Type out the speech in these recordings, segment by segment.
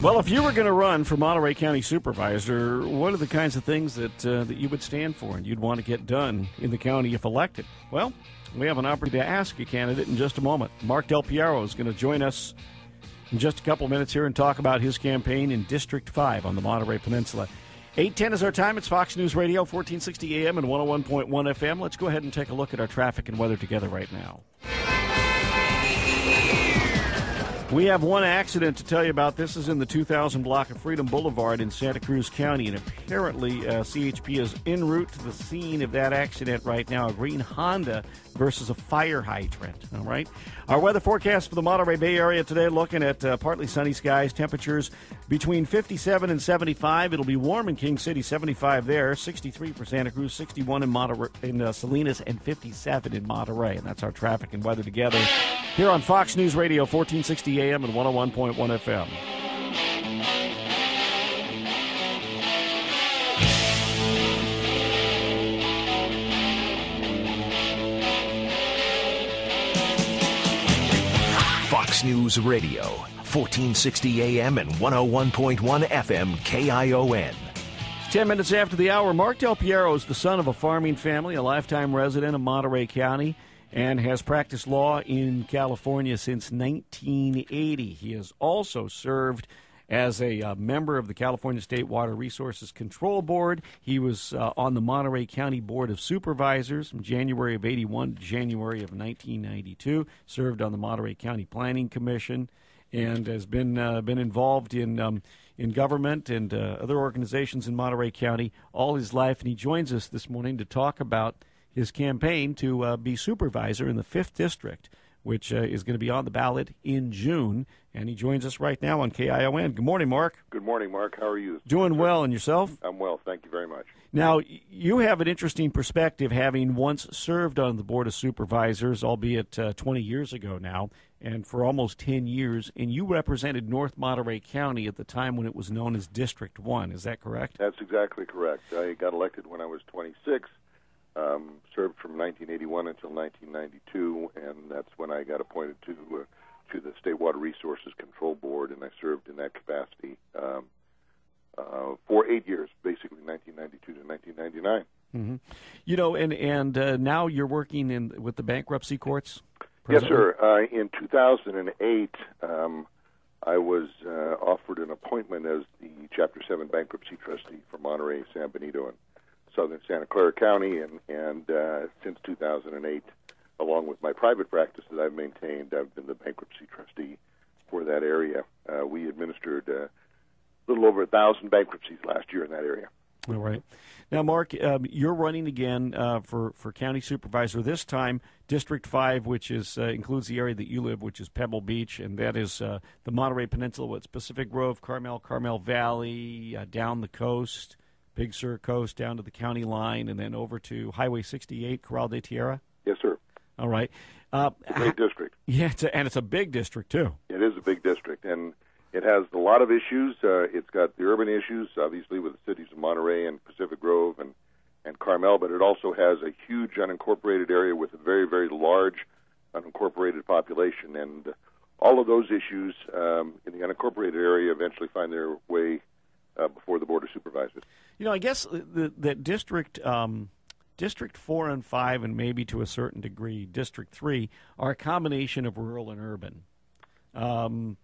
Well, if you were going to run for Monterey County Supervisor, what are the kinds of things that you would stand for and you'd want to get done in the county if elected? Well, we have an opportunity to ask a candidate in just a moment. Marc Del Piero is going to join us in just a couple minutes here and talk about his campaign in District 5 on the Monterey Peninsula. 8:10 is our time. It's Fox News Radio, 1460 AM and 101.1 FM. Let's go ahead and take a look at our traffic and weather together right now. We have one accident to tell you about. This is in the 2000 block of Freedom Boulevard in Santa Cruz County, and apparently CHP is en route to the scene of that accident right now, a green Honda versus a fire hydrant, all right? Our weather forecast for the Monterey Bay Area today, looking at partly sunny skies, temperatures between 57 and 75. It'll be warm in King City, 75 there, 63 for Santa Cruz, 61 in Salinas, and 57 in Monterey. And that's our traffic and weather together here on Fox News Radio, 1460 AM and 101.1 FM. Fox News Radio, 1460 AM and 101.1 FM KION. 10 minutes after the hour, Marc Del Piero is the son of a farming family, a lifetime resident of Monterey County, and has practiced law in California since 1980. He has also served as a member of the California State Water Resources Control Board. He was on the Monterey County Board of Supervisors from January of 81 to January of 1992, served on the Monterey County Planning Commission, and has been involved in government and other organizations in Monterey County all his life. And he joins us this morning to talk about his campaign to be supervisor in the 5th District, which is going to be on the ballot in June. And he joins us right now on KION. Good morning, Mark. Good morning, Mark. How are you? Doing well, and yourself? I'm well. Thank you very much. Now, you have an interesting perspective, having once served on the Board of Supervisors, albeit 20 years ago now, and for almost 10 years, and you represented North Monterey County at the time when it was known as District 1. Is that correct? That's exactly correct. I got elected when I was 26. Served from 1981 until 1992, and that's when I got appointed to the State Water Resources Control Board, and I served in that capacity for 8 years, basically 1992 to 1999. Mm-hmm. You know, and now you're working with the bankruptcy courts? Presently? Yes, sir. In 2008, I was offered an appointment as the Chapter 7 bankruptcy trustee for Monterey, San Benito, and Southern Santa Clara County, and since 2008, along with my private practice that I've maintained, I've been the bankruptcy trustee for that area. We administered a little over 1,000 bankruptcies last year in that area. All right. Now, Mark, you're running again for county supervisor, this time District 5, which is includes the area that you live, which is Pebble Beach, and that is the Monterey Peninsula with Pacific Grove, Carmel Valley, down the coast, Big Sur Coast, down to the county line, and then over to Highway 68, Corral de Tierra? Yes, sir. All right. It's a big district. Yeah, and it's a big district, too. It is a big district, and it has a lot of issues. It's got the urban issues, obviously, with the cities of Monterey and Pacific Grove and Carmel, but it also has a huge unincorporated area with a very, very large unincorporated population, and all of those issues in the unincorporated area eventually find their way before the Board of Supervisors. You know, I guess that District 4 and 5, and maybe to a certain degree District 3, are a combination of rural and urban. And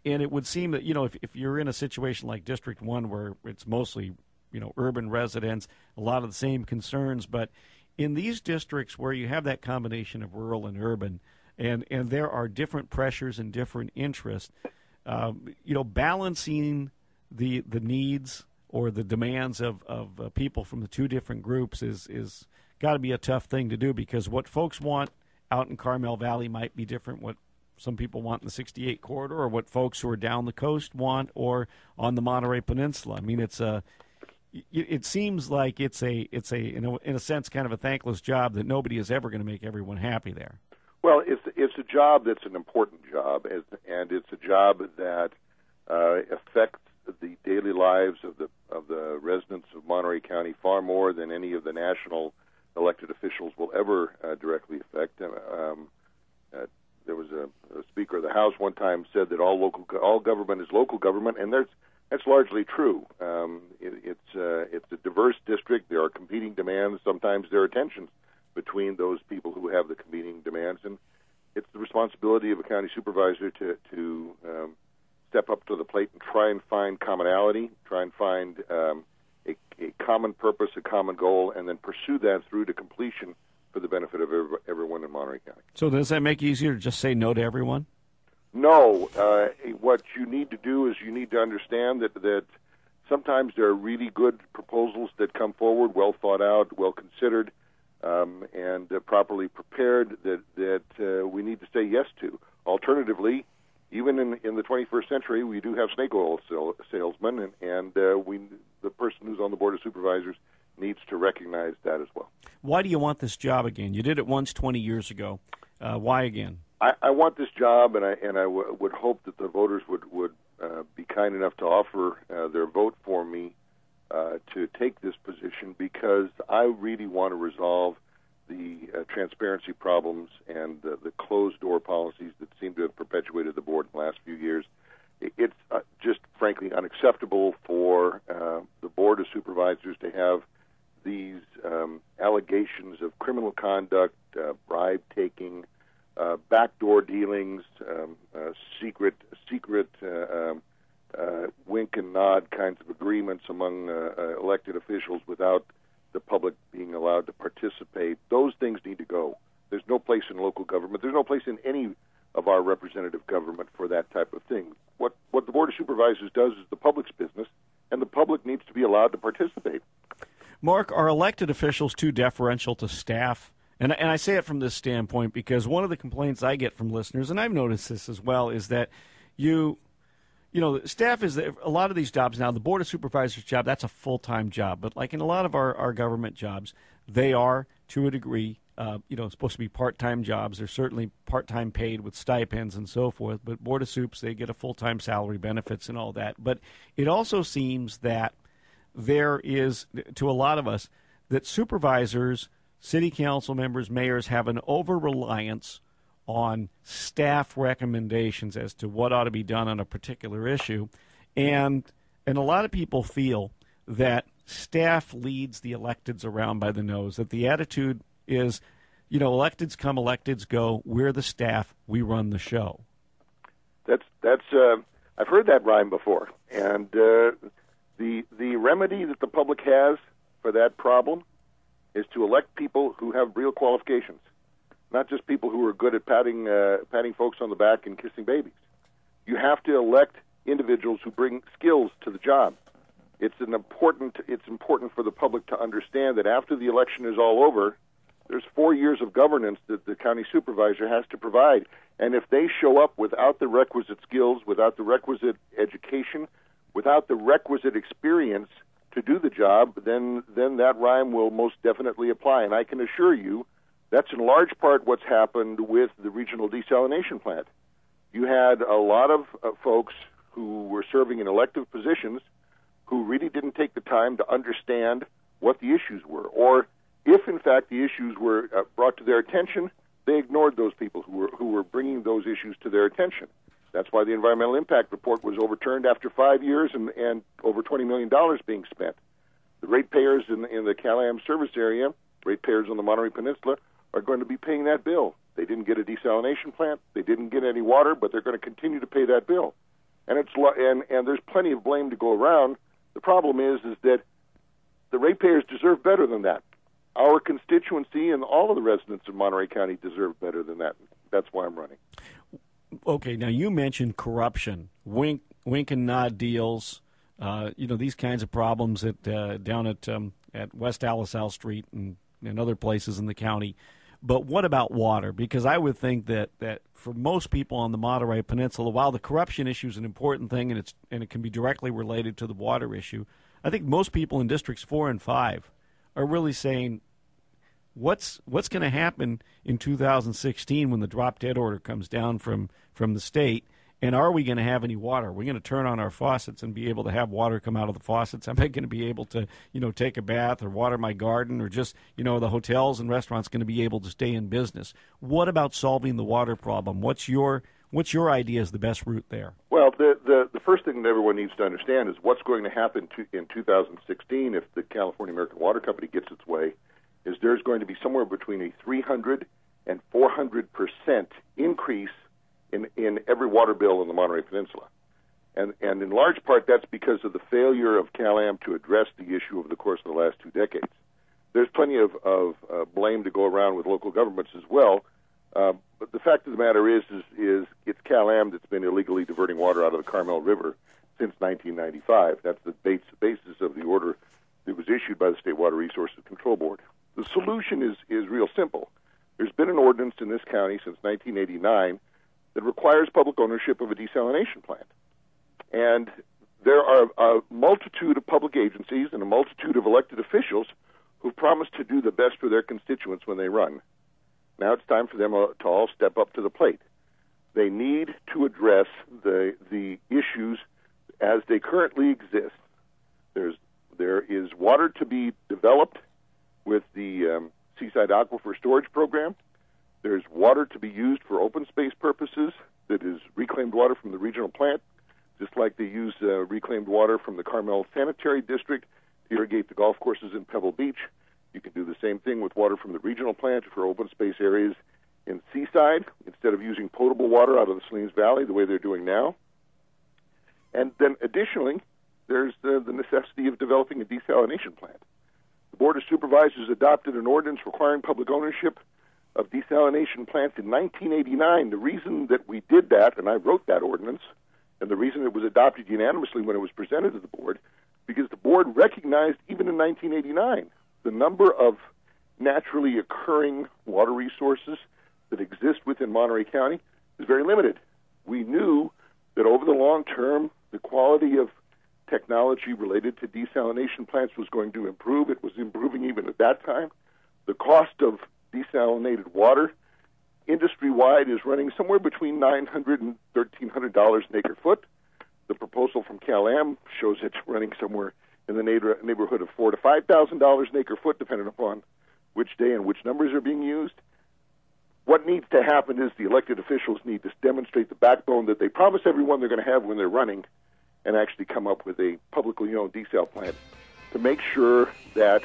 it would seem that, you know, if you're in a situation like District 1 where it's mostly, you know, urban residents, a lot of the same concerns, but in these districts where you have that combination of rural and urban, and there are different pressures and different interests, you know, balancing the needs or the demands of people from the two different groups is got to be a tough thing to do, because what folks want out in Carmel Valley might be different what some people want in the 68 corridor, or what folks who are down the coast want, or on the Monterey Peninsula. I mean, it seems like it's a in a sense kind of a thankless job that nobody is ever going to make everyone happy there. Well, it's a job that's an important job, and it's a job that affects the daily lives of the residents of Monterey County far more than any of the national elected officials will ever directly affect. There was a Speaker of the House one time times said that all government is local government, and that's largely true. It's a diverse district. There are competing demands. Sometimes there are tensions between those people who have the competing demands, and it's the responsibility of a county supervisor to step up to the plate and try and find commonality, try and find a common purpose, a common goal, and then pursue that through to completion for the benefit of everyone in Monterey County. So does that make it easier to just say no to everyone? No. What you need to do is you need to understand that sometimes there are really good proposals that come forward, well thought out, well considered, and properly prepared that we need to say yes to. Alternatively, even in the 21st century, we do have snake oil salesmen, and the person who's on the Board of Supervisors needs to recognize that as well. Why do you want this job again? You did it once 20 years ago. Why again? I want this job, and I would hope that the voters would be kind enough to offer their vote for me to take this position, because I really want to resolve the transparency problems and the closed-door policies that seem to have perpetuated the board in the last few years. It's just, frankly, unacceptable for the Board of Supervisors to have these allegations of criminal conduct, bribe-taking, backdoor dealings, secret wink and nod kinds of agreements among elected officials without the public being allowed to participate. Those things need to go. There's no place in local government. There's no place in any of our representative government for that type of thing. What the Board of Supervisors does is the public's business, and the public needs to be allowed to participate. Mark, are elected officials too deferential to staff? And I say it from this standpoint because one of the complaints I get from listeners, and I've noticed this as well, is that staff is a lot of these jobs now. The Board of Supervisors job, that's a full-time job, but like in a lot of our government jobs, they are to a degree, supposed to be part-time jobs. They're certainly part-time paid with stipends and so forth. But Board of Supes, they get a full-time salary, benefits, and all that. But it also seems that there is, to a lot of us, that supervisors, city council members, mayors have an over-reliance on staff recommendations as to what ought to be done on a particular issue. And a lot of people feel that staff leads the electeds around by the nose, that the attitude is, electeds come, electeds go, we're the staff, we run the show. I've heard that rhyme before. And the remedy that the public has for that problem is to elect people who have real qualifications, not just people who are good at patting folks on the back and kissing babies. You have to elect individuals who bring skills to the job. It's important for the public to understand that after the election is all over, there's 4 years of governance that the county supervisor has to provide. And if they show up without the requisite skills, without the requisite education, without the requisite experience to do the job, then that rhyme will most definitely apply. And I can assure you that's in large part what's happened with the regional desalination plant. You had a lot of folks who were serving in elective positions who really didn't take the time to understand what the issues were, or if in fact the issues were brought to their attention, they ignored those people who were bringing those issues to their attention. That's why the environmental impact report was overturned after 5 years and over $20 million being spent. The ratepayers in the Cal-Am service area, ratepayers on the Monterey Peninsula, are going to be paying that bill. They didn't get a desalination plant, they didn't get any water, but they're going to continue to pay that bill. And there's plenty of blame to go around. The problem is that the ratepayers deserve better than that. Our constituency and all of the residents of Monterey County deserve better than that. That's why I'm running. Okay, now you mentioned corruption, wink and nod deals, these kinds of problems down at West Alisal Street and other places in the county. But what about water? Because I would think that for most people on the Monterey Peninsula, while the corruption issue is an important thing and it can be directly related to the water issue, I think most people in Districts 4 and 5 are really saying, what's going to happen in 2016 when the drop-dead order comes down from the state, and are we going to have any water? Are we going to turn on our faucets and be able to have water come out of the faucets? Am I going to be able to, take a bath or water my garden, or just, the hotels and restaurants going to be able to stay in business? What about solving the water problem? What's your What's your idea is the best route there? Well, the first thing that everyone needs to understand is what's going to happen in 2016 if the California American Water Company gets its way, is there's going to be somewhere between a 300 and 400% increase in every water bill in the Monterey Peninsula. And in large part, that's because of the failure of CalAm to address the issue over the course of the last 2 decades. There's plenty of blame to go around with local governments as well, but the fact of the matter is it's CalAm that's been illegally diverting water out of the Carmel River since 1995. That's the basis of the order that was issued by the State Water Resources Control Board. The solution is real simple. There's been an ordinance in this county since 1989 that requires public ownership of a desalination plant. And there are a multitude of public agencies and a multitude of elected officials who've promised to do the best for their constituents when they run. Now it's time for them to all step up to the plate. They need to address the issues as they currently exist. There is water to be developed with the Seaside Aquifer Storage Program. There's water to be used for open space purposes that is reclaimed water from the regional plant, just like they use reclaimed water from the Carmel Sanitary District to irrigate the golf courses in Pebble Beach. You can do the same thing with water from the regional plant for open space areas in Seaside, instead of using potable water out of the Salinas Valley the way they're doing now. And then additionally, there's the necessity of developing a desalination plant. The Board of Supervisors adopted an ordinance requiring public ownership of desalination plants in 1989. The reason that we did that, and I wrote that ordinance, and the reason it was adopted unanimously when it was presented to the Board, because the Board recognized even in 1989 the number of naturally occurring water resources that exist within Monterey County is very limited. We knew that over the long term, the quality of technology related to desalination plants was going to improve. It was improving even at that time. The cost of desalinated water industry-wide is running somewhere between $900 and $1,300 an acre foot. The proposal from CalAm shows it's running somewhere in the neighborhood of $4,000 to $5,000 an acre foot, depending upon which day and which numbers are being used. What needs to happen is the elected officials need to demonstrate the backbone that they promise everyone they're going to have when they're running, and actually come up with a publicly owned desal plant to make sure that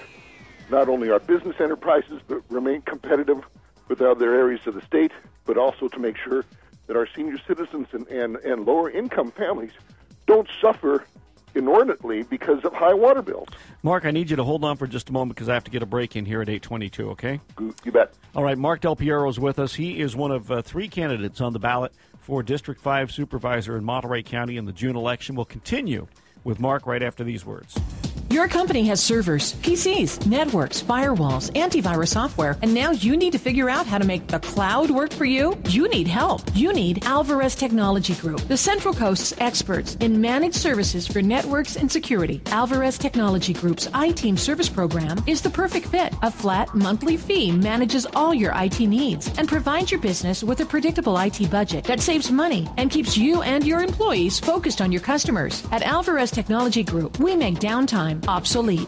not only our business enterprises but remain competitive with other areas of the state, but also to make sure that our senior citizens and lower income families don't suffer inordinately because of high water bills. Mark, I need you to hold on for just a moment because I have to get a break in here at 8:22, okay? You bet. All right, Marc Del Piero is with us. He is one of 3 candidates on the ballot for District 5 Supervisor in Monterey County in the June election. We'll continue with Mark right after these words. Your company has servers, PCs, networks, firewalls, antivirus software, and now you need to figure out how to make the cloud work for you? You need help. You need Alvarez Technology Group, the Central Coast's experts in managed services for networks and security. Alvarez Technology Group's iTeam service program is the perfect fit. A flat monthly fee manages all your IT needs and provides your business with a predictable IT budget that saves money and keeps you and your employees focused on your customers. At Alvarez Technology Group, we make downtime obsolete.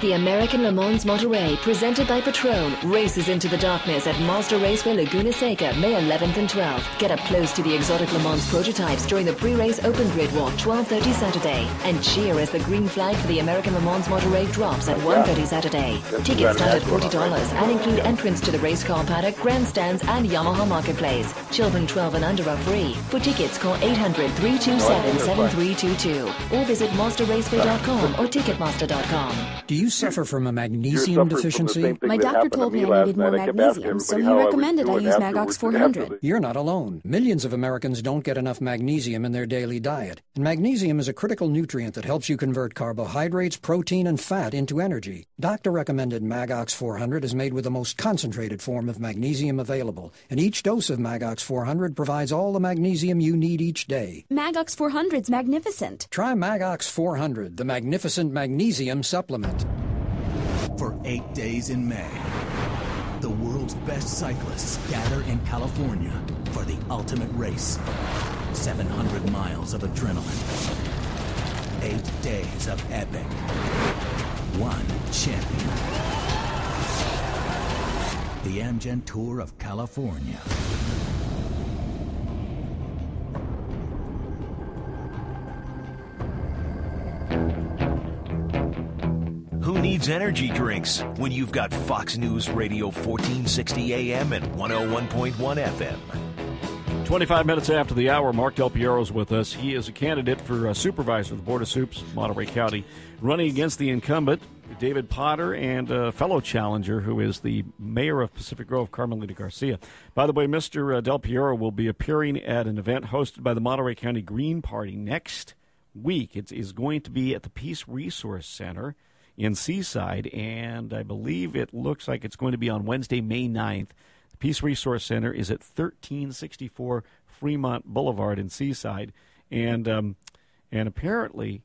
The American Le Mans Monterey, presented by Patron, races into the darkness at Mazda Raceway Laguna Seca, May 11th and 12th. Get up close to the exotic Le Mans prototypes during the pre-race open grid walk, 12:30 Saturday. And cheer as the green flag for the American Le Mans Monterey drops at 1:30 Saturday. Tickets start at $40 and include entrance to the race car paddock, grandstands, and Yamaha Marketplace. Children 12 and under are free. For tickets, call 800-327-7322 or visit MazdaRaceway.com or Ticketmaster.com. Do you suffer from a magnesium deficiency? My doctor told me I needed more magnesium, so he recommended I use Magox 400. You're not alone. Millions of Americans don't get enough magnesium in their daily diet. And magnesium is a critical nutrient that helps you convert carbohydrates, protein, and fat into energy. Doctor-recommended Magox 400 is made with the most concentrated form of magnesium available, and each dose of Magox 400 provides all the magnesium you need each day. Magox 400's magnificent. Try Magox 400, the magnificent magnesium supplement. For 8 days in May, the world's best cyclists gather in California for the ultimate race. 700 miles of adrenaline. 8 days of epic. One champion. The Amgen Tour of California. Who needs energy drinks when you've got Fox News Radio 1460 AM and 101.1 FM? 25 minutes after the hour, Marc Del Piero is with us. He is a candidate for supervisor of the Board of Soups, Monterey County, running against the incumbent, David Potter, and a fellow challenger who is the mayor of Pacific Grove, Carmelita Garcia. By the way, Mr. Del Piero will be appearing at an event hosted by the Monterey County Green Party next week. It is going to be at the Peace Resource Center in Seaside, and I believe it looks like it's going to be on Wednesday, May 9th. The Peace Resource Center is at 1364 Fremont Boulevard in Seaside, and apparently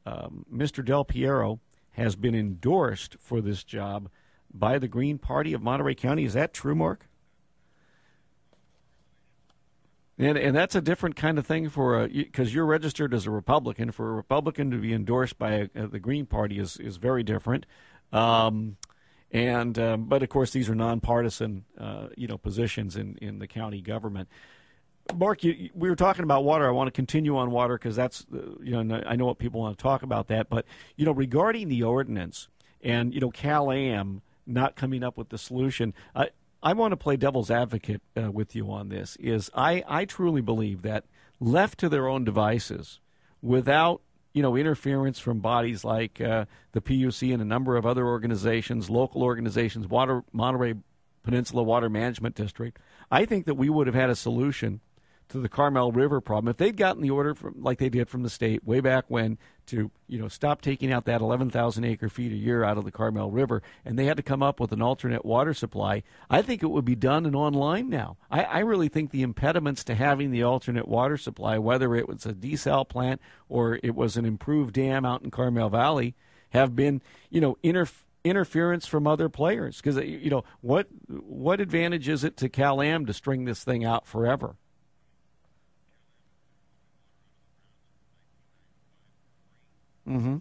Mr. Del Piero has been endorsed for this job by the Green Party of Monterey County. Is that true, Mark? And that's a different kind of thing for because you're registered as a Republican. For a Republican to be endorsed by the Green Party is very different. But of course these are nonpartisan positions in the county government. Mark, we were talking about water. I want to continue on water because that's I know what people want to talk about that. But regarding the ordinance and Cal-Am not coming up with the solution. I want to play devil's advocate with you on this. I truly believe that left to their own devices, without interference from bodies like the PUC and a number of other organizations, local organizations, Monterey Peninsula Water Management District, I think that we would have had a solution to the Carmel River problem if they'd gotten the order like they did from the state way back when to stop taking out that 11,000 acre feet a year out of the Carmel River, and they had to come up with an alternate water supply. I think it would be done and online now. I really think the impediments to having the alternate water supply, whether it was a desal plant or it was an improved dam out in Carmel Valley, have been interference from other players. Because what advantage is it to Cal-Am to string this thing out forever? Mm-hmm.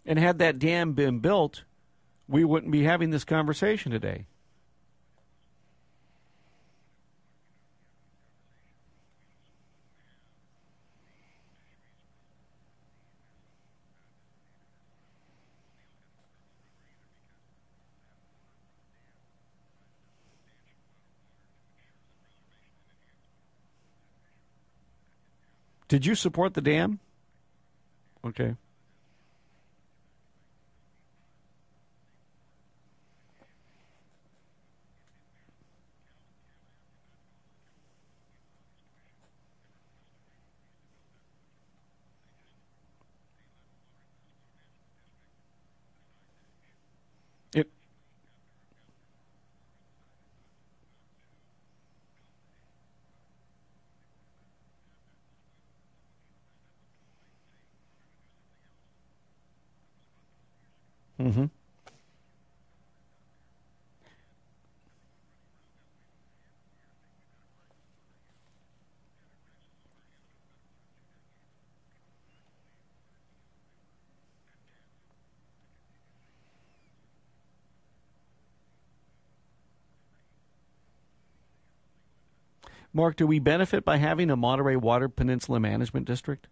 And had that dam been built, we wouldn't be having this conversation today. Did you support the dam? Okay. Mm-hmm. Mark, do we benefit by having a Monterey Water Peninsula Management District?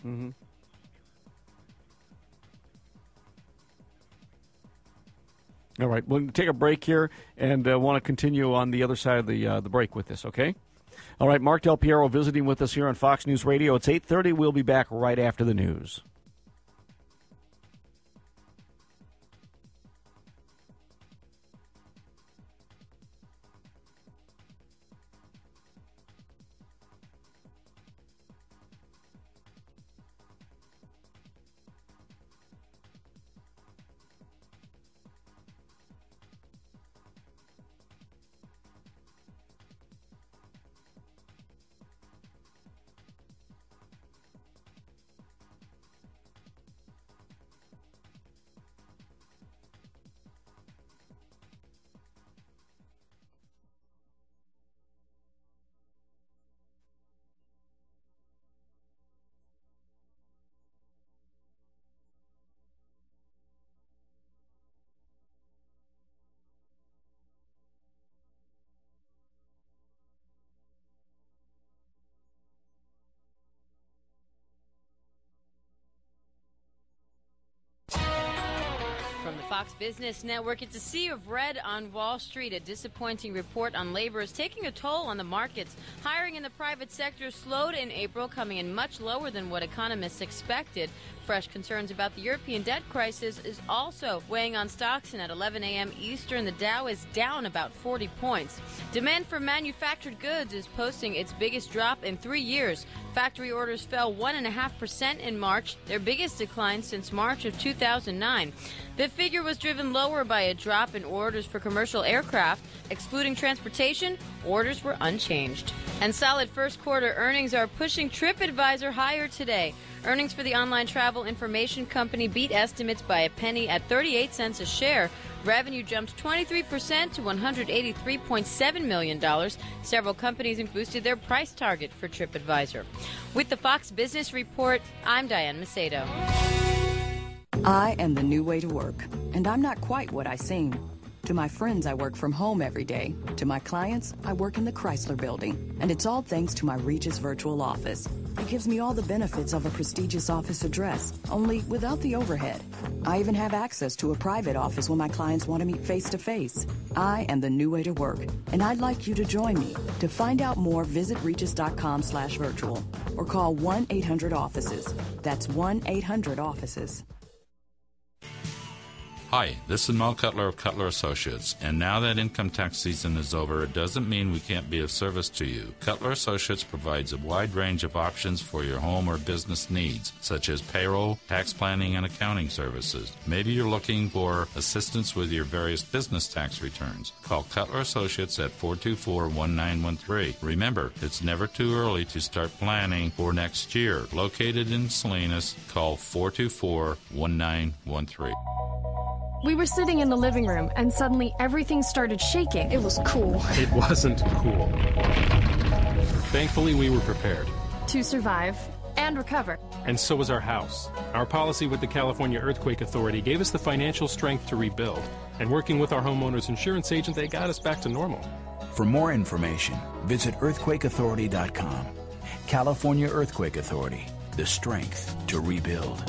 Mm-hmm. All right, we'll take a break here and want to continue on the other side of the break with this, okay? All right, Marc Del Piero visiting with us here on Fox News Radio. It's 8:30. We'll be back right after the news. From the Fox Business Network, it's a sea of red on Wall Street. A disappointing report on labor is taking a toll on the markets. Hiring in the private sector slowed in April, coming in much lower than what economists expected. Fresh concerns about the European debt crisis is also weighing on stocks, and at 11 a.m. Eastern, the Dow is down about 40 points. Demand for manufactured goods is posting its biggest drop in 3 years. Factory orders fell 1.5% in March, their biggest decline since March of 2009. The figure was driven lower by a drop in orders for commercial aircraft. Excluding transportation, orders were unchanged. And solid first quarter earnings are pushing TripAdvisor higher today. Earnings for the online travel information company beat estimates by a penny at 38 cents a share. Revenue jumped 23% to $183.7 million. Several companies boosted their price target for TripAdvisor. With the Fox Business Report, I'm Diane Macedo. I am the new way to work, and I'm not quite what I seem. To my friends, I work from home every day. To my clients, I work in the Chrysler Building, and it's all thanks to my Regis virtual office. It gives me all the benefits of a prestigious office address, only without the overhead. I even have access to a private office when my clients want to meet face-to-face. I am the new way to work, and I'd like you to join me. To find out more, visit regis.com/virtual or call 1-800-OFFICES. That's 1-800-OFFICES. Hi, this is Mel Cutler of Cutler Associates, and now that income tax season is over, it doesn't mean we can't be of service to you. Cutler Associates provides a wide range of options for your home or business needs, such as payroll, tax planning, and accounting services. Maybe you're looking for assistance with your various business tax returns. Call Cutler Associates at 424-1913. Remember, it's never too early to start planning for next year. Located in Salinas, call 424-1913. We were sitting in the living room, and suddenly everything started shaking. It was cool. It wasn't cool. Thankfully, we were prepared. To survive and recover. And so was our house. Our policy with the California Earthquake Authority gave us the financial strength to rebuild. And working with our homeowner's insurance agent, they got us back to normal. For more information, visit earthquakeauthority.com. California Earthquake Authority, the strength to rebuild.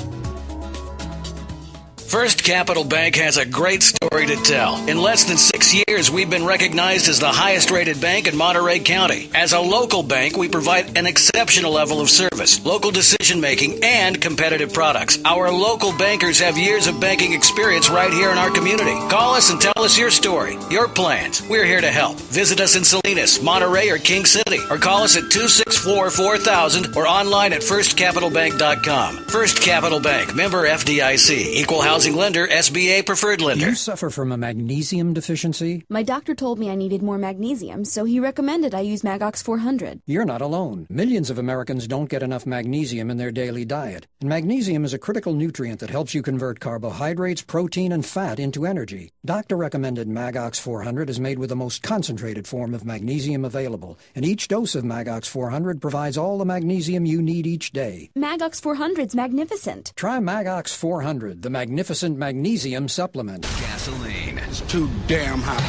First Capital Bank has a great story to tell. In less than 6 years, we've been recognized as the highest-rated bank in Monterey County. As a local bank, we provide an exceptional level of service, local decision-making, and competitive products. Our local bankers have years of banking experience right here in our community. Call us and tell us your story, your plans. We're here to help. Visit us in Salinas, Monterey, or King City, or call us at 264-4000 or online at firstcapitalbank.com. First Capital Bank, member FDIC, equal housing lender, SBA preferred lender. Do you suffer from a magnesium deficiency? My doctor told me I needed more magnesium, so he recommended I use Magox 400. You're not alone. Millions of Americans don't get enough magnesium in their daily diet. And magnesium is a critical nutrient that helps you convert carbohydrates, protein, and fat into energy. Doctor-recommended Magox 400 is made with the most concentrated form of magnesium available, and each dose of Magox 400 provides all the magnesium you need each day. Magox 400's magnificent. Try Magox 400, the magnificent magnesium supplement. Gasoline. It's too damn hot.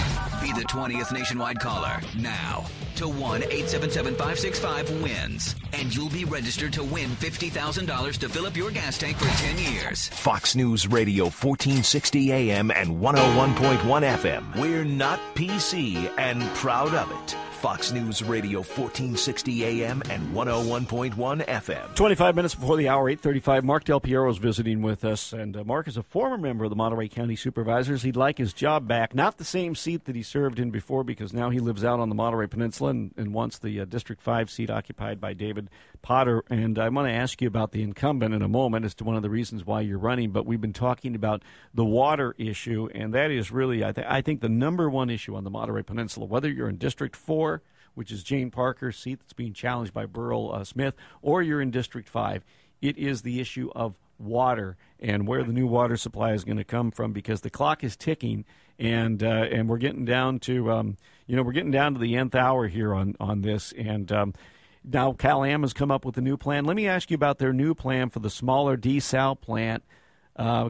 Be the 20th nationwide caller now to 1-877-565-WINS. And you'll be registered to win $50,000 to fill up your gas tank for 10 years. Fox News Radio 1460 AM and 101.1 FM. We're not PC and proud of it. Fox News Radio 1460 AM and 101.1 FM. 25 minutes before the hour, 8:35. Marc Del Piero is visiting with us, and Mark is a former member of the Monterey County Supervisors. He'd like his job back, not the same seat that he served in before, because now he lives out on the Monterey Peninsula and wants the District 5 seat occupied by David Potter. And I want to ask you about the incumbent in a moment as to one of the reasons why you're running, but we've been talking about the water issue, and that is really, I think, the number one issue on the Monterey Peninsula, whether you're in District 4, which is Jane Parker's seat that's being challenged by Burl Smith, or you're in District 5. It is the issue of water and where the new water supply is going to come from, because the clock is ticking, and we're getting down to we're getting down to the nth hour here on this. And now Cal-Am has come up with a new plan. Let me ask you about their new plan for the smaller desal plant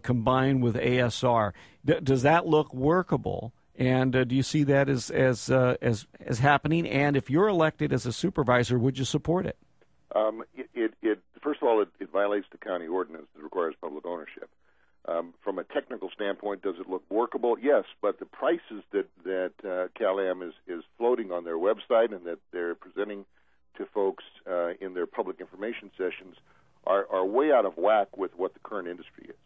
combined with ASR. Does that look workable? And do you see that as happening? And if you're elected as a supervisor, would you support it? First of all, it violates the county ordinance that requires public ownership. From a technical standpoint, does it look workable? Yes, but the prices that Cal-Am is floating on their website and that they're presenting to folks in their public information sessions are way out of whack with what the current industry is.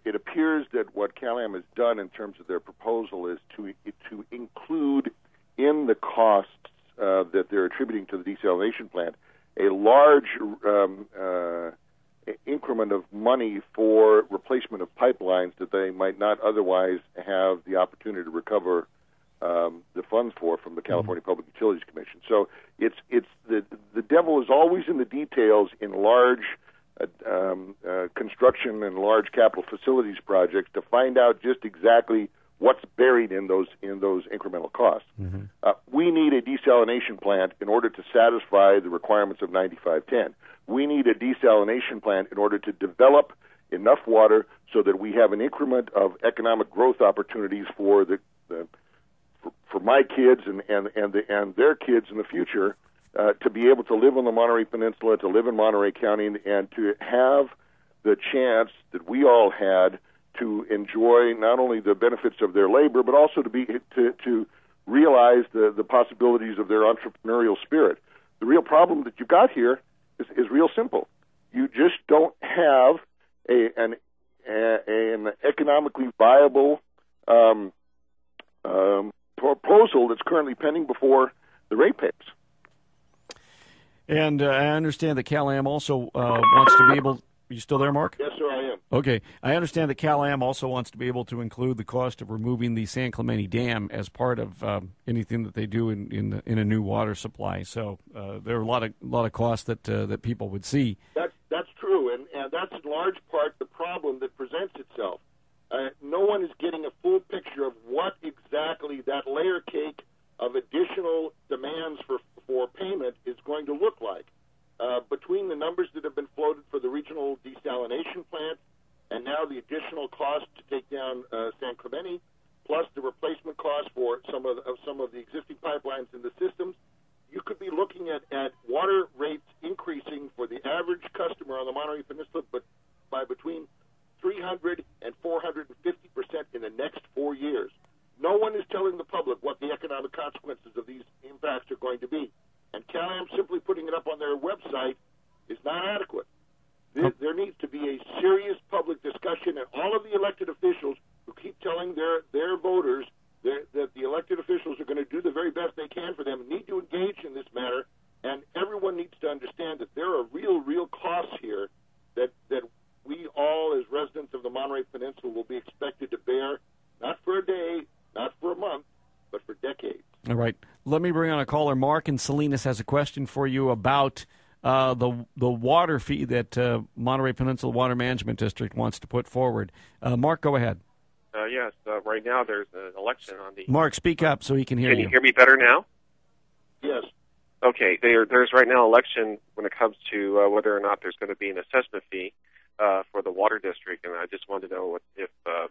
It appears that what Cal-Am has done in terms of their proposal is to include in the costs that they're attributing to the desalination plant a large increment of money for replacement of pipelines that they might not otherwise have the opportunity to recover the funds for from the California Public Utilities Commission. So it's the devil is always in the details in large construction and large capital facilities projects to find out just exactly what's buried in those incremental costs. We need a desalination plant in order to satisfy the requirements of 9510. We need a desalination plant in order to develop enough water so that we have an increment of economic growth opportunities for for my kids and their kids in the future. To be able to live on the Monterey Peninsula, to live in Monterey County, and to have the chance that we all had to enjoy not only the benefits of their labor, but also to realize the possibilities of their entrepreneurial spirit. The real problem that you've got here is real simple. You just don't have an economically viable proposal that's currently pending before the ratepayers. And I understand that Cal-Am also wants to be able. Are you still there, Mark? Yes, sir, I am. Okay. I understand that Cal-Am also wants to be able to include the cost of removing the San Clemente Dam as part of anything that they do in a new water supply. So there are a lot of costs that people would see. That's true, and that's in large part the problem that presents itself. No one is getting a full picture of what exactly that layer cake of additional demands for payment is going to look like. Between the numbers that have been floated for the regional desalination plant and now the additional cost to take down San Clemente, plus the replacement cost for some of the existing pipelines in the systems, you could be looking at water rates increasing for the average customer on the Monterey Peninsula, but by between 300 and 450% in the next 4 years. No one is telling the public what the economic consequences of these impacts are going to be. And Cal-Am simply putting it up on their website is not adequate. There needs to be a serious public discussion, and all of the elected officials who keep telling their voters that the elected officials are going to do the very best they can for them need to engage in this matter, and everyone needs to understand that there are real costs here that we all, as residents of the Monterey Peninsula, will be expected to bear, not for a day, not for a month, but for decades. All right. Let me bring on a caller. Mark in Salinas has a question for you about the water fee that Monterey Peninsula Water Management District wants to put forward. Mark, go ahead. Yes. Right now there's an election on the... Mark, speak up so he can hear you. Can you hear me better now? Yes. Okay. There's right now an election when it comes to whether or not there's going to be an assessment fee for the water district, and I just wanted to know if the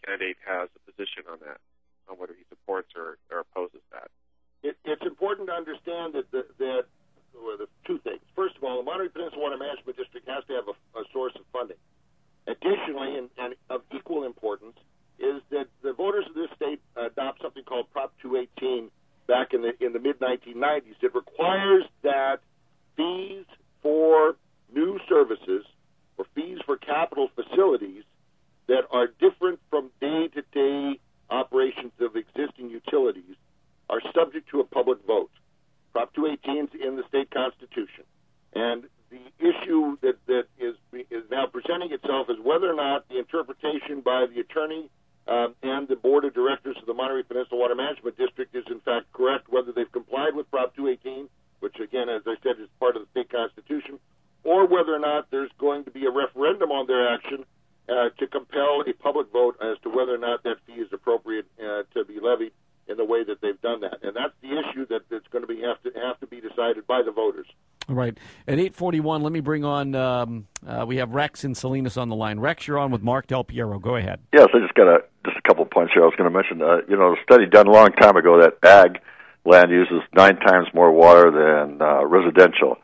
candidate has a position on that. whether he supports or opposes that. It's important to understand that the two things. First of all, the Monterey Peninsula Water Management District has to have a source of funding. Additionally, and of equal importance, is that the voters of this state adopt something called Prop 218 back in the mid-1990s. It requires that fees for new services or fees for capital facilities that are different from day-to-day operations of existing utilities are subject to a public vote. Prop 218 is in the state constitution. And the issue that is now presenting itself is whether or not the interpretation by the attorney and the board of directors of the Monterey Peninsula Water Management District is in fact correct, whether they've complied with Prop 218, which again, as I said, is part of the state constitution, or whether or not there's going to be a referendum on their action to compel a public vote as to whether or not that fee is appropriate to be levied in the way that they've done that. And that's the issue that's going to be have to be decided by the voters. Right. At 8:41, let me bring on, we have Rex in Salinas on the line. Rex, you're on with Marc Del Piero. Go ahead. Yes, I just got a couple of points here. I was going to mention, a study done a long time ago that ag land uses 9 times more water than residential.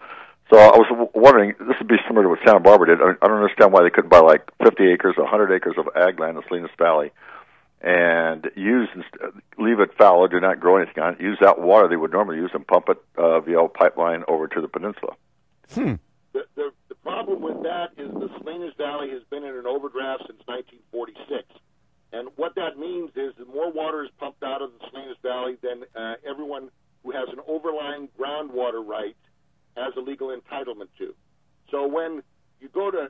So I was wondering, this would be similar to what Santa Barbara did. I don't understand why they couldn't buy like 50 acres, 100 acres of ag land in Salinas Valley and leave it fallow, do not grow anything on it, use that water they would normally use and pump it via a pipeline over to the peninsula. The problem with that is the Salinas Valley has been in an overdraft since 1946. And what that means is that more water is pumped out of the Salinas Valley than everyone who has an overlying groundwater right has a legal entitlement to. So when you go to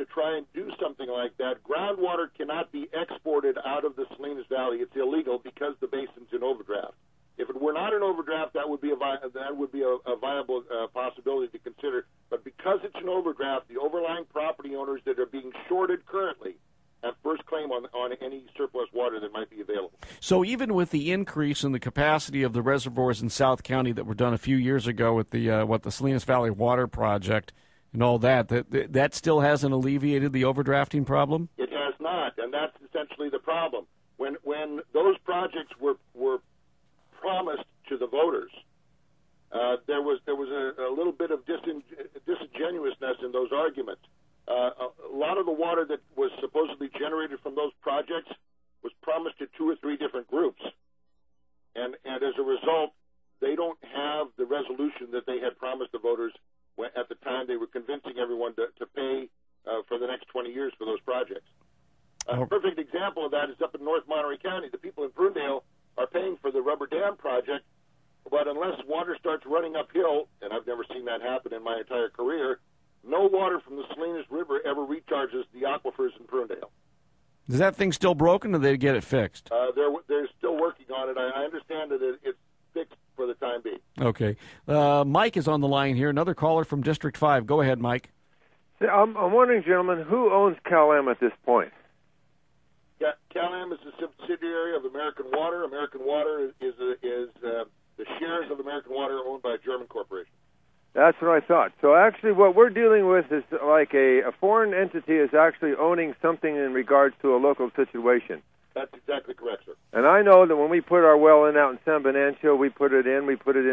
try and do something like that, groundwater cannot be exported out of the Salinas Valley. It's illegal because the basin's in overdraft. If it were not in overdraft, that would be a viable possibility to consider. But because it's an overdraft, the overlying property owners that are being shorted currently have first claim on any surplus water that might be available. So even with the increase in the capacity of the reservoirs in South County that were done a few years ago with the Salinas Valley Water Project and all that still hasn't alleviated the overdrafting problem? It has not, and that's essentially the problem. When those projects were promised to the voters, there was a little bit of disingenuousness in those arguments. A lot of the water that was supposedly generated from those projects was promised to 2 or 3 different groups. And as a result, they don't have the resolution that they had promised the voters at the time they were convincing everyone to pay for the next 20 years for those projects. A perfect example of that is up in North Monterey County. The people in Prunedale are paying for the rubber dam project, but unless water starts running uphill, and I've never seen that happen in my entire career, no water from the Salinas River ever recharges the aquifers in Prunedale. Is that thing still broken, or did they get it fixed? They're still working on it. I understand that it's fixed for the time being. Okay. Mike is on the line here, another caller from District 5. Go ahead, Mike. I'm wondering, gentlemen, who owns Cal-Am at this point? Yeah, Cal-Am is a subsidiary of American Water. American Water is the shares of American Water owned by a German corporation. That's what I thought. So actually what we're dealing with is like a foreign entity is actually owning something in regards to a local situation. That's exactly correct, sir. And I know that when we put our well in out in San Benancio, we put it in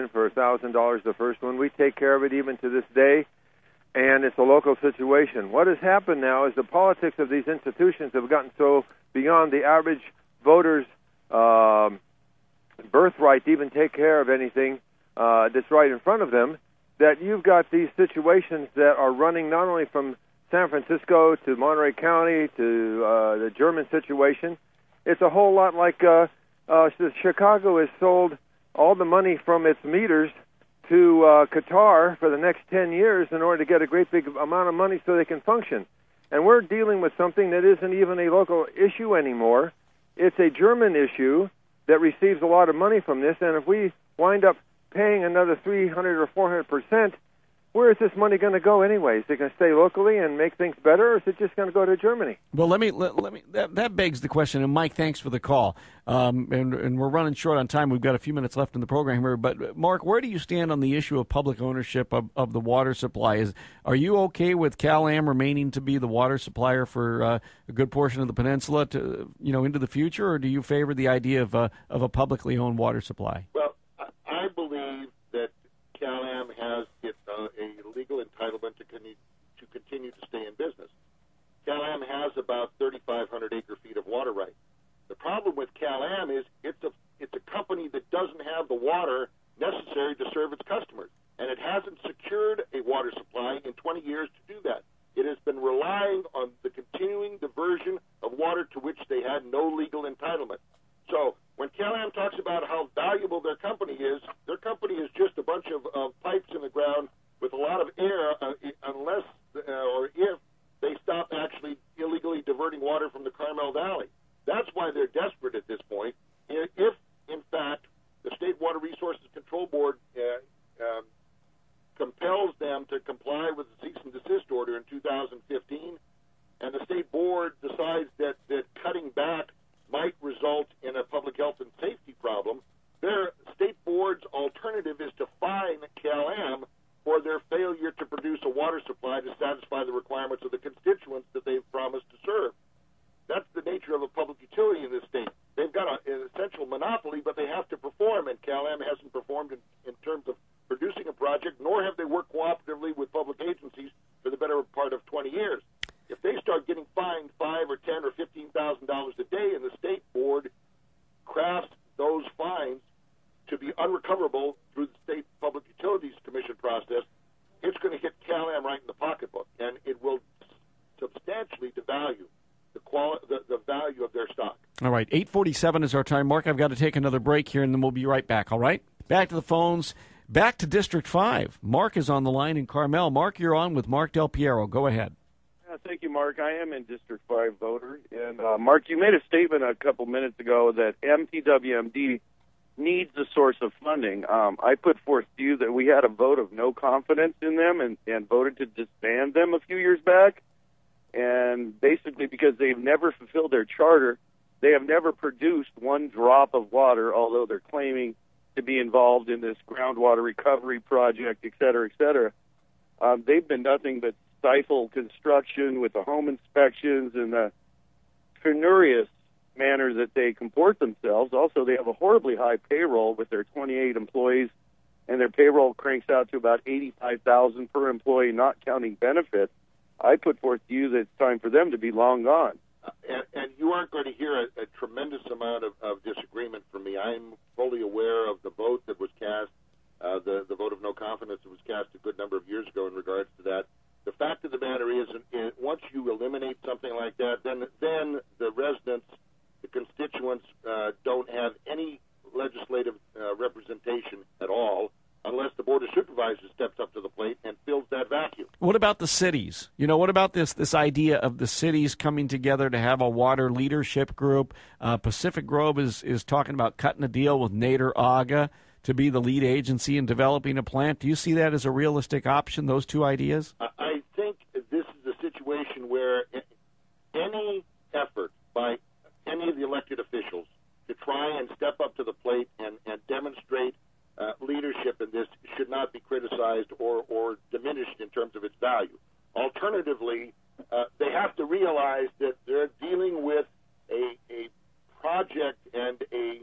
for $1,000 the first one. We take care of it even to this day, and it's a local situation. What has happened now is the politics of these institutions have gotten so beyond the average voter's birthright to even take care of anything that's right in front of them, that you've got these situations that are running not only from San Francisco to Monterey County to the German situation. It's a whole lot like Chicago has sold all the money from its meters to Qatar for the next 10 years in order to get a great big amount of money so they can function. And we're dealing with something that isn't even a local issue anymore. It's a German issue that receives a lot of money from this, and if we wind up paying another 300 or 400%, where is this money going to go anyway? Is it going to stay locally and make things better, or is it just going to go to Germany? Well, let me. That begs the question. And Mike, thanks for the call. And we're running short on time. We've got a few minutes left in the program here. But Mark, where do you stand on the issue of public ownership of the water supply? Are you okay with Cal-Am remaining to be the water supplier for a good portion of the peninsula into the future, or do you favor the idea of a publicly owned water supply? Well, I believe that Cal-Am has a legal entitlement to continue to stay in business. Cal-Am has about 3,500 acre-feet of water rights. The problem with Cal-Am is it's a company that doesn't have the water necessary to serve its customers, and it hasn't secured a water supply in 20 years to do that. It has been relying on the continuing diversion of water to which they had no legal entitlement. So when Cal-Am talks about how valuable their company is just a bunch of pipes in the ground with a lot of air, unless or if they stop actually illegally diverting water from the Carmel Valley. That's why they're desperate at this point. If, in fact, the State Water Resources Control Board compels them to comply with the cease and desist order in 2015, and the State Board decides that cutting back might result in a public health and safety problem, their State Board's alternative is to fine Cal-Am for their failure to produce a water supply to satisfy the requirements of the constituents that they've promised to serve. That's the nature of a public utility in this state. They've got an essential monopoly, but they have to perform, and Cal-Am hasn't performed in terms of producing a project, nor have they worked cooperatively with public agencies for the better part of 20 years. If they start getting fined $5,000 or $10,000 or $15,000 a day, and the State Board crafts those fines to be unrecoverable through the State Public Utilities Commission process, it's going to hit Cal-Am right in the pocketbook, and it will substantially devalue the value of their stock. All right, 8:47 is our time. Mark, I've got to take another break here, and then we'll be right back, all right? Back to the phones. Back to District 5. Mark is on the line in Carmel. Mark, you're on with Marc Del Piero. Go ahead. Thank you, Mark. I am a District 5 voter. And, Mark, you made a statement a couple minutes ago that MPWMD needs a source of funding. I put forth to you that we had a vote of no confidence in them and voted to disband them a few years back. And basically because they've never fulfilled their charter, they have never produced one drop of water, although they're claiming to be involved in this groundwater recovery project, et cetera, et cetera. They've been nothing but stifle construction with the home inspections and the penurious manner that they comport themselves. Also, they have a horribly high payroll with their 28 employees, and their payroll cranks out to about $85,000 per employee, not counting benefits. I put forth to you that it's time for them to be long gone. And you aren't going to hear a tremendous amount of disagreement from me. I'm fully aware of the vote that was cast, the vote of no confidence that was cast a good number of years ago in regards to that. The fact of the matter is, once you eliminate something like that, then the residents, the constituents, don't have any legislative representation at all, unless the Board of Supervisors steps up to the plate and fills that vacuum. What about the cities? What about this idea of the cities coming together to have a water leadership group? Pacific Grove is talking about cutting a deal with Nader Aga to be the lead agency in developing a plant. Do you see that as a realistic option, those two ideas? I think this is a situation where any effort by any of the elected officials to try and step up to the plate and demonstrate leadership in this should not be criticized or diminished in terms of its value. Alternatively, they have to realize that they're dealing with a project and a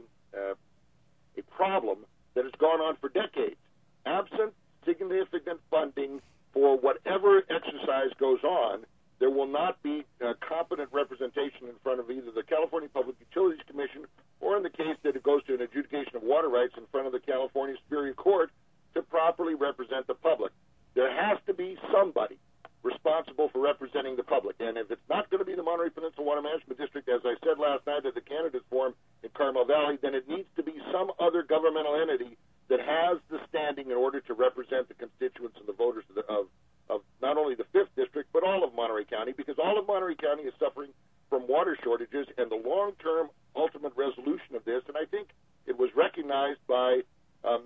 problem that has gone on for decades. Absent significant funding for whatever exercise goes on, there will not be competent representation in front of either the California Public Utilities Commission or, in the case that it goes to an adjudication of water rights, in front of the California Superior Court to properly represent the public. There has to be somebody responsible for representing the public. And if it's not going to be the Monterey Peninsula Water Management District, as I said last night at the candidates forum in Carmel Valley, then it needs to be some other governmental entity that has the standing in order to represent the constituents and the voters of not only the 5th District, but all of Monterey County, because all of Monterey County is suffering from water shortages and the long-term ultimate resolution of this. And I think it was recognized by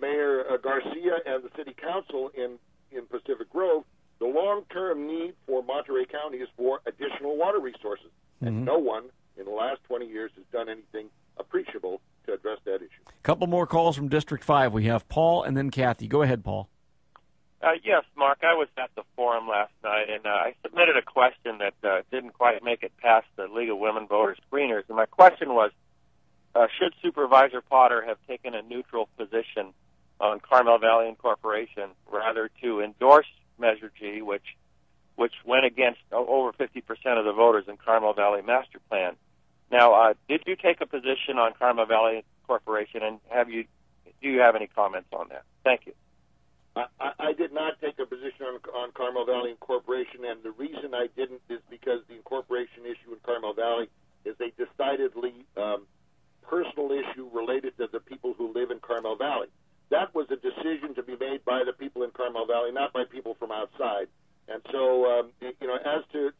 Mayor Garcia and the City Council in Pacific Grove, the long-term need for Monterey County is for additional water resources. And no one in the last 20 years has done anything appreciable to address that issue. A couple more calls from District 5. We have Paul and then Kathy. Go ahead, Paul. Yes, Mark, I was at the forum last night, and I submitted a question that didn't quite make it past the League of Women Voter Screeners. And my question was, should Supervisor Potter have taken a neutral position on Carmel Valley Incorporation rather to endorse Measure G, which went against over 50% of the voters in Carmel Valley Master Plan? Now, did you take a position on Carmel Valley Corporation, and do you have any comments on that? Thank you. I did not take a position on Carmel Valley Incorporation, and the reason I didn't is because the incorporation issue in Carmel Valley is a decidedly personal issue related to the people who live in Carmel Valley. That was a decision to be made by the people in Carmel Valley, not by people from outside. And so, as to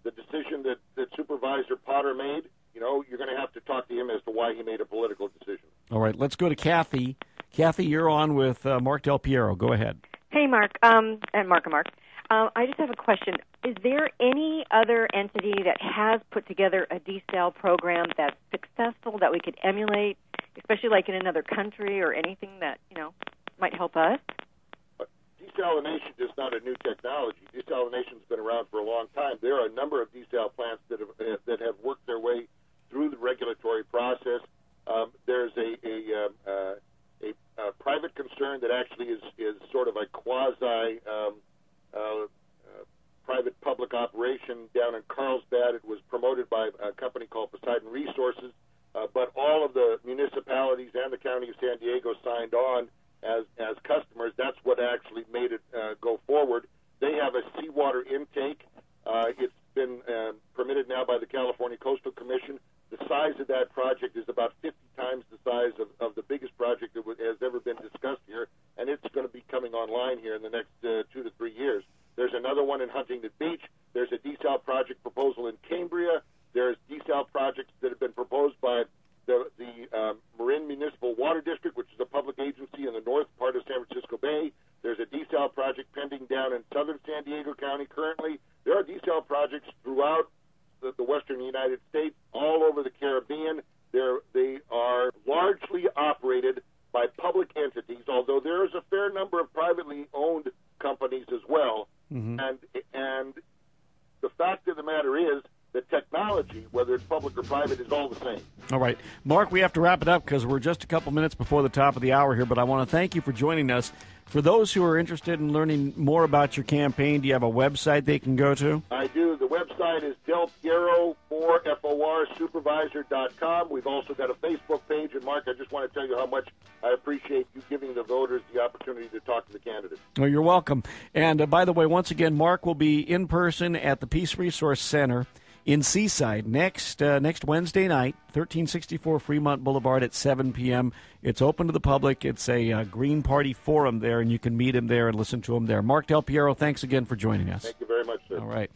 the decision that Supervisor Potter made, you're going to have to talk to him as to why he made a political decision. All right, let's go to Kathy. Kathy, you're on with Marc Del Piero. Go ahead. Hey, Mark, and Mark. I just have a question. Is there any other entity that has put together a desal program that's successful that we could emulate, especially like in another country or anything that, might help us? Desalination is not a new technology. Desalination's been around for a long time. There are a number of desal plants that have worked their way through the regulatory process. There's a private concern that actually is sort of a quasi private public operation down in Carlsbad. It was promoted by a company called Poseidon Resources, but all of the municipalities and the county of San Diego signed on as customers. That's what actually made it go forward. They have a seawater intake. It's been permitted now by the California Coastal Commission. The size of that project is about 50 times the size of the biggest project that has ever been discussed here, and it's going to be coming online here in the next 2 to 3 years. There's another one in Huntington Beach. There's a desal project proposal in Cambria. There's desal projects that have been proposed by the Marin Municipal Water District, which is a public agency in the north part of San Francisco Bay. There's a desal project pending down in southern San Diego County currently. There are desal projects throughout the western United States, all over the Caribbean. They are largely operated by public entities, although there is a fair number of privately owned companies as well. And the fact of the matter is that technology, whether it's public or private, is all the same. All right. Mark, we have to wrap it up because we're just a couple minutes before the top of the hour here, but I want to thank you for joining us. For those who are interested in learning more about your campaign, do you have a website they can go to? I do. The website is Del Piero for FORsupervisor.com. We've also got a Facebook page. And, Mark, I just want to tell you how much I appreciate you giving the voters the opportunity to talk to the candidates. Oh, you're welcome. And, by the way, once again, Mark will be in person at the Peace Resource Center in Seaside next Wednesday night, 1364 Fremont Boulevard at 7 p.m. It's open to the public. It's a Green Party forum there, and you can meet him there and listen to him there. Marc Del Piero, thanks again for joining us. Thank you very much, sir. All right.